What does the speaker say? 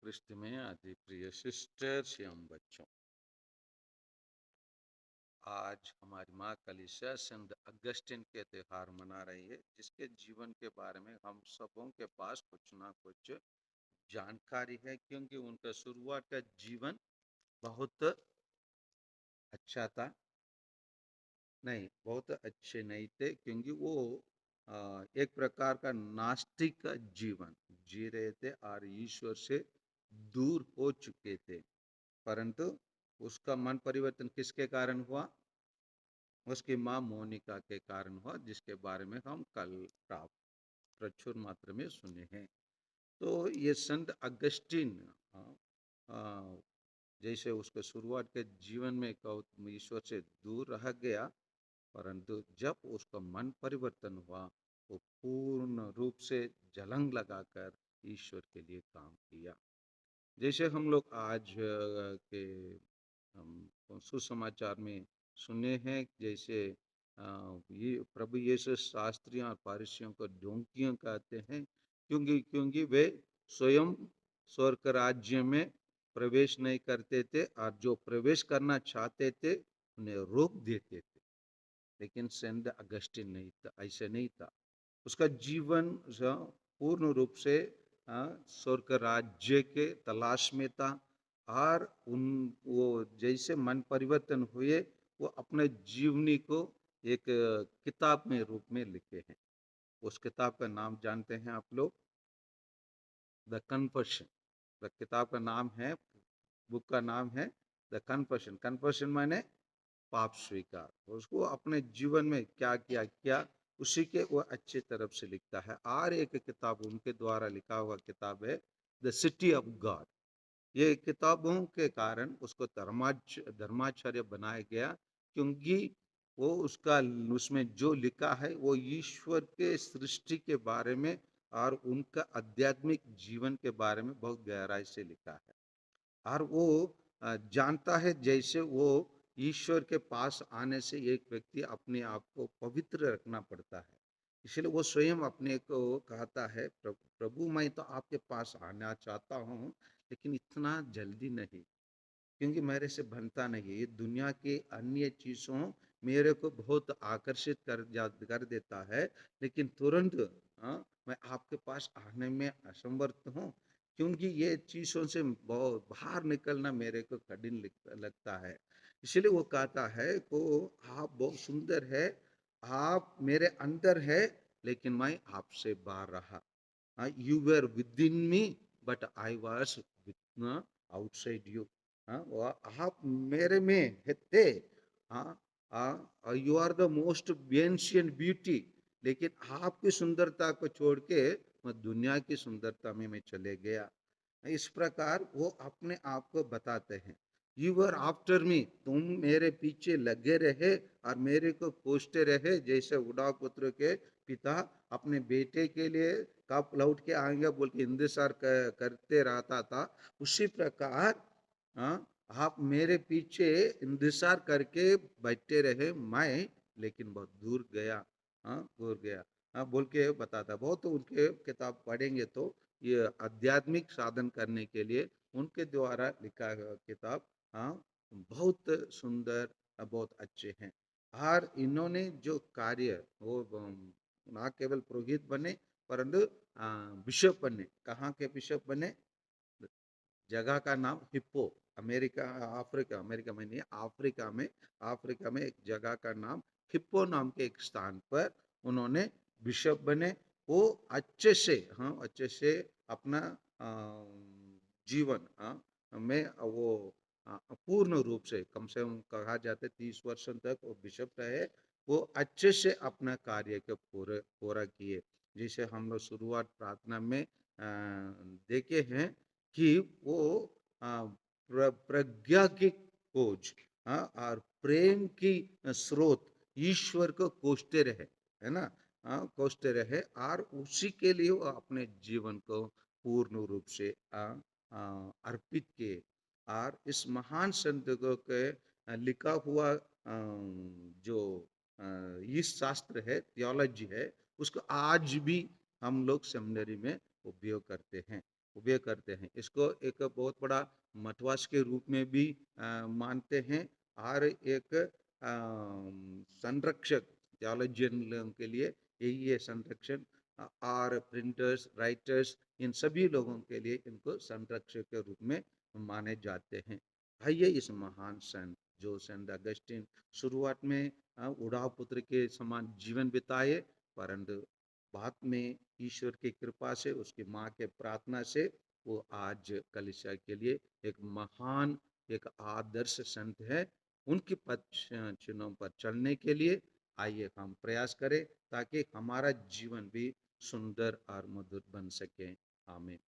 क्रिस्त में अति प्रिय सिस्टर्स एवं बच्चों, आज हमारी माँ कलीसिया संत अगस्टिन के त्योहार मना रही है, जिसके जीवन के बारे में हम सबों के पास कुछ ना कुछ जानकारी है, क्योंकि उनका शुरुआत का जीवन बहुत अच्छा था। नहीं, बहुत अच्छे नहीं थे, क्योंकि वो एक प्रकार का नास्तिक का जीवन जी रहे थे और ईश्वर से दूर हो चुके थे। परंतु उसका मन परिवर्तन किसके कारण हुआ? उसकी माँ मोनिका के कारण हुआ, जिसके बारे में हम कल प्रचुर मात्रा में सुने हैं। तो ये संत अगस्टिन अ, अ, जैसे उसके शुरुआत के जीवन में ईश्वर से दूर रह गया, परंतु जब उसका मन परिवर्तन हुआ, वो पूर्ण रूप से जलंग लगाकर ईश्वर के लिए काम किया। जैसे हम लोग आज के हम सुसमाचार में सुने हैं, जैसे ये प्रभु यीशु शास्त्रियों और पारसियों को ढोंगियों कहते हैं, क्योंकि क्योंकि वे स्वयं स्वर्ग राज्य में प्रवेश नहीं करते थे और जो प्रवेश करना चाहते थे उन्हें रोक देते थे। लेकिन सेंट अगस्टिन नहीं था, ऐसे नहीं था। उसका जीवन पूर्ण रूप से स्वर्ग राज्य के तलाश में था। और उन वो जैसे मन परिवर्तन हुए, वो अपने जीवनी को एक किताब में रूप में लिखे हैं। उस किताब का नाम जानते हैं आप लोग? The confession. द किताब का नाम है, बुक का नाम है द कन्फेशन। कन्फेशन माने पाप स्वीकार। उसको अपने जीवन में क्या किया क्या उसी के वो अच्छे तरफ से लिखता है। और एक किताब उनके द्वारा लिखा हुआ किताब है द सिटी ऑफ गॉड। ये किताबों के कारण उसको धर्माचार्य बनाया गया, क्योंकि वो उसका उसमें जो लिखा है वो ईश्वर के सृष्टि के बारे में और उनका आध्यात्मिक जीवन के बारे में बहुत गहराई से लिखा है। और वो जानता है जैसे वो ईश्वर के पास आने से एक व्यक्ति अपने आप को पवित्र रखना पड़ता है। इसलिए वो स्वयं अपने को कहता है, प्रभु मैं तो आपके पास आना चाहता हूँ, लेकिन इतना जल्दी नहीं, क्योंकि मेरे से बनता नहीं है। ये दुनिया के अन्य चीज़ों मेरे को बहुत आकर्षित कर देता है, लेकिन तुरंत मैं आपके पास आने में असमर्थ हूँ, क्योंकि ये चीज़ों से बहुत बाहर निकलना मेरे को कठिन लगता है। इसलिए वो कहता है को आप बहुत सुंदर है, आप मेरे अंदर है, लेकिन मैं आपसे बाहर रहा। You were within me, but I was outside you. आप मेरे में थे। You are the most ancient beauty, लेकिन आपकी सुंदरता को छोड़ के मैं दुनिया की सुंदरता में मैं चले गया। इस प्रकार वो अपने आप को बताते हैं। यू वर आफ्टर मी, तुम मेरे पीछे लगे रहे और मेरे को खोजते रहे, जैसे उड़ा पुत्र के पिता अपने बेटे के लिए कब लौट के आएंगे बोल के इंतजार करते रहता था। उसी प्रकार आप मेरे पीछे इंतजार करके बैठे रहे, मैं लेकिन बहुत दूर गया। दूर गया बोल के बताता। बहुत उनके किताब पढ़ेंगे तो ये आध्यात्मिक साधन करने के लिए उनके द्वारा लिखा गया किताब बहुत सुंदर, बहुत अच्छे हैं। और इन्होंने जो कार्य वो ना केवल पुरोहित बने, परंतु बिशप बने। कहाँ के बिशप बने? जगह का नाम हिप्पो, अमेरिका, अफ्रीका, अमेरिका में नहीं, अफ्रीका में एक जगह का नाम हिप्पो नाम के एक स्थान पर उन्होंने बिशप बने। वो अच्छे से अपना जीवन में वो पूर्ण रूप से कम से कम कहा जाता है 30 वर्षों तक वो बिशप रहे। वो अच्छे से अपना कार्य को पूरा किए। जैसे हम लोग शुरुआत प्रार्थना में देखे हैं कि वो प्रज्ञा की खोज और प्रेम की स्रोत ईश्वर को खोजते रहे, है ना? खोजते रहे और उसी के लिए वो अपने जीवन को पूर्ण रूप से अर्पित किए। और इस महान संत को के लिखा हुआ जो इस शास्त्र है, थियोलॉजी है, उसको आज भी हम लोग सेमिनरी में उपयोग करते हैं। उभे करते हैं। इसको एक बहुत बड़ा मतवास के रूप में भी मानते हैं, और एक संरक्षक थियोलॉजियन लोगों के लिए यही है संरक्षण। और प्रिंटर्स, राइटर्स, इन सभी लोगों के लिए इनको संरक्षक के रूप में माने जाते हैं। आइए इस महान संत, जो संत अगस्टिन शुरुआत में उड़ाव पुत्र के समान जीवन बिताए, परंतु बाद में ईश्वर की कृपा से, उसकी माँ के प्रार्थना से, वो आज कलीसिया के लिए एक महान, एक आदर्श संत है। उनकी पद चिन्हों पर चलने के लिए आइए हम प्रयास करें, ताकि हमारा जीवन भी सुंदर और मधुर बन सके। आमीन।